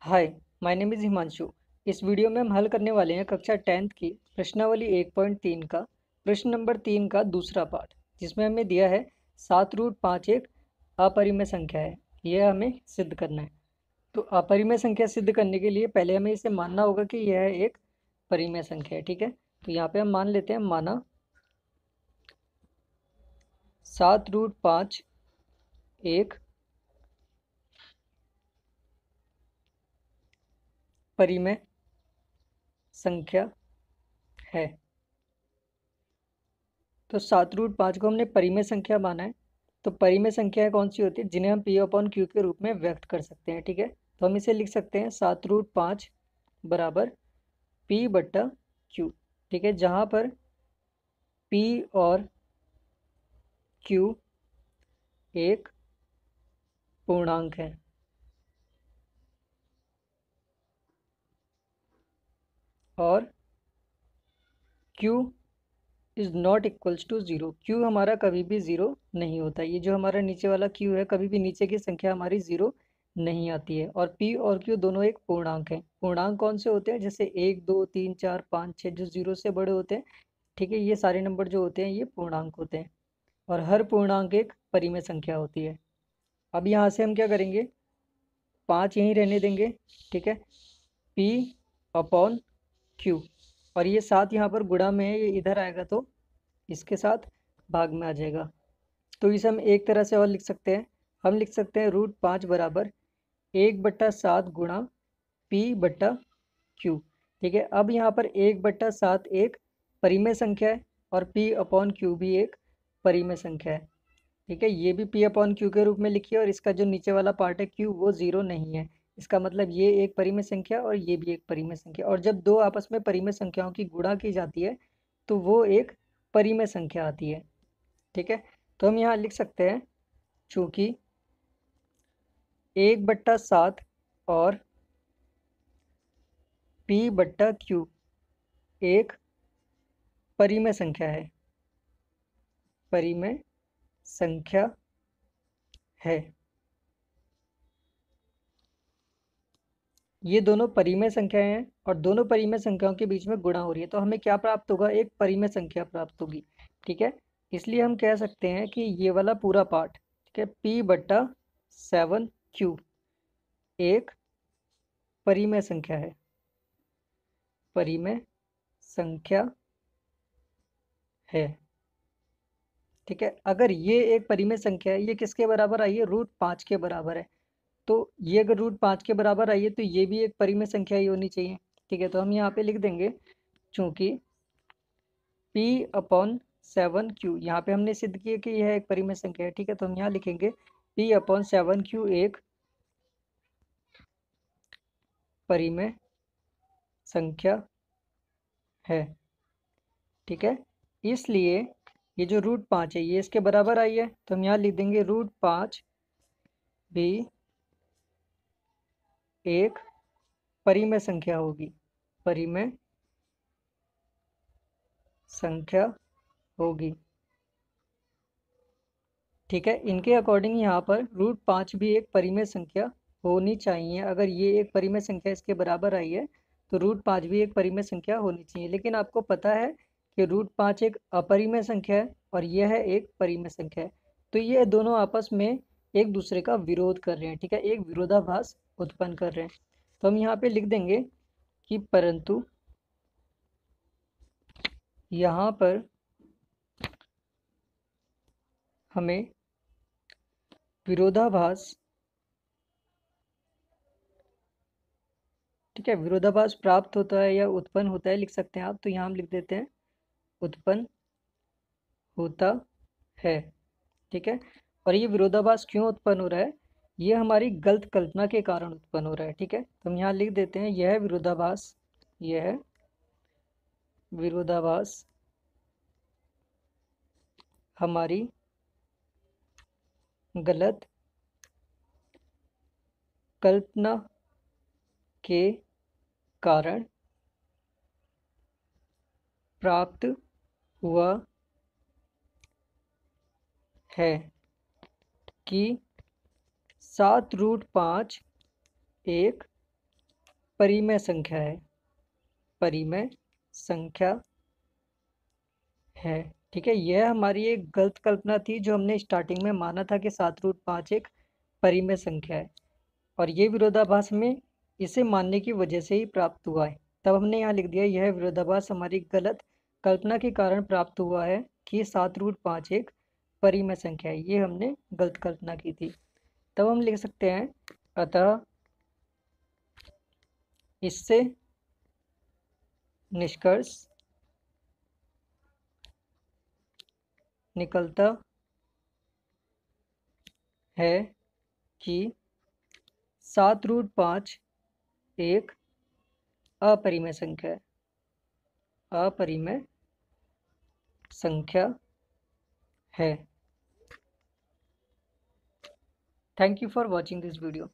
Hi, my name is Himanshu. इस video में हम हल करने वाले हैं कक्षा 10th की प्रश्नावली 1.3 का प्रश्न नंबर 3 का दूसरा पार्ट, जिसमें हमें दिया है 7√5 एक अपरिमेय संख्या है। यह हमें सिद्ध करना है। तो अपरिमेय संख्या सिद्ध करने के लिए पहले हमें इसे मानना होगा कि यह एक परिमेय संख्या है। ठीक है, तो यहाँ पे हम मान लेते हैं, माना 7√5 एक परिमेय संख्या है। तो 7√5 को हमने परिमेय संख्या माना है। तो परिमेय संख्याएं कौन सी होती है जिन्हें हम P/Q के रूप में व्यक्त कर सकते हैं। ठीक है, तो हम इसे लिख सकते हैं 7√5 बराबर P/Q। ठीक है, जहाँ पर P और Q एक पूर्णांक है और Q is not equals to zero. Q हमारा कभी भी ज़ीरो नहीं होता। ये जो हमारा नीचे वाला Q है, कभी भी नीचे की संख्या हमारी ज़ीरो नहीं आती है। और P और Q दोनों एक पूर्णांक है। पूर्णांक कौन से होते हैं? जैसे 1, 2, 3, 4, 5, 6 जो ज़ीरो से बड़े होते हैं। ठीक है, ये सारे नंबर जो होते हैं ये पूर्णांक होते हैं और हर पूर्णांक एक परिमेय संख्या होती है। अब यहाँ से हम क्या करेंगे, 5 यहीं रहने देंगे। ठीक है, P/Q और ये 7 यहाँ पर गुणा में है, ये इधर आएगा तो इसके साथ भाग में आ जाएगा। तो इसे हम एक तरह से और लिख सकते हैं। हम लिख सकते हैं √5 बराबर 1/7 गुणा P/Q। ठीक है, अब यहाँ पर 1/7 एक परिमेय संख्या है और P/Q भी एक परिमेय संख्या है। ठीक है, ये भी P/Q के रूप में लिखिए और इसका जो नीचे वाला पार्ट है Q वो ज़ीरो नहीं है। इसका मतलब ये एक परिमेय संख्या और ये भी एक परिमेय संख्या। और जब दो आपस में परिमेय संख्याओं की गुणा की जाती है तो वो एक परिमेय संख्या आती है। ठीक है, तो हम यहाँ लिख सकते हैं, चूँकि 1/7 और P/Q एक परिमेय संख्या है, परिमेय संख्या है। ये दोनों परिमेय संख्याएं हैं और दोनों परिमेय संख्याओं के बीच में गुणा हो रही है, तो हमें क्या प्राप्त होगा? एक परिमेय संख्या प्राप्त होगी। ठीक है, इसलिए हम कह सकते हैं कि ये वाला पूरा पार्ट, ठीक है, P/7Q एक परिमेय संख्या है, परिमेय संख्या है। ठीक है, अगर ये एक परिमेय संख्या है, ये किसके बराबर आई है? √5 के बराबर है। तो ये अगर √5 के बराबर आई है तो ये भी एक परिमेय संख्या ही होनी चाहिए। ठीक है, तो हम यहाँ पे लिख देंगे, चूंकि P/7Q यहाँ पे हमने सिद्ध किया कि यह एक परिमेय संख्या है। ठीक है, तो हम यहाँ लिखेंगे P/7Q एक परिमेय संख्या है। ठीक है, इसलिए ये जो √5 है ये इसके बराबर आई है, तो हम यहाँ लिख देंगे √5 भी एक परिमेय संख्या होगी, परिमेय संख्या होगी। ठीक है, इनके अकॉर्डिंग यहाँ पर √5 भी एक परिमेय संख्या होनी चाहिए। अगर ये एक परिमेय संख्या इसके बराबर आई है तो √5 भी एक परिमेय संख्या होनी चाहिए। लेकिन आपको पता है कि √5 एक अपरिमेय संख्या है और यह है एक परिमेय संख्या है, तो ये दोनों आपस में एक दूसरे का विरोध कर रहे हैं। ठीक है, एक विरोधाभास उत्पन्न कर रहे हैं। तो हम यहाँ पे लिख देंगे कि परंतु यहाँ पर हमें विरोधाभास, ठीक है, विरोधाभास प्राप्त होता है या उत्पन्न होता है लिख सकते हैं आप। तो यहाँ हम लिख देते हैं उत्पन्न होता है। ठीक है, और ये विरोधाभास क्यों उत्पन्न हो रहा है? ये हमारी गलत कल्पना के कारण उत्पन्न हो रहा है। ठीक है, तो हम यहाँ लिख देते हैं यह विरोधाभास, यह विरोधाभास हमारी गलत कल्पना के कारण प्राप्त हुआ है कि 7√5 एक परिमेय संख्या है, परिमेय संख्या है। ठीक है, यह हमारी एक गलत कल्पना थी जो हमने स्टार्टिंग में माना था कि 7√5 एक परिमेय संख्या है, और ये विरोधाभास में इसे मानने की वजह से ही प्राप्त हुआ है। तब हमने यहाँ लिख दिया यह विरोधाभास हमारी गलत कल्पना के कारण प्राप्त हुआ है कि 7√5 एक परिमेय संख्या है, ये हमने गलत कल्पना की थी। तब हम लिख सकते हैं अतः इससे निष्कर्ष निकलता है कि 7√5 एक अपरिमेय संख्या है, अपरिमेय संख्या है। Thank you for watching this video.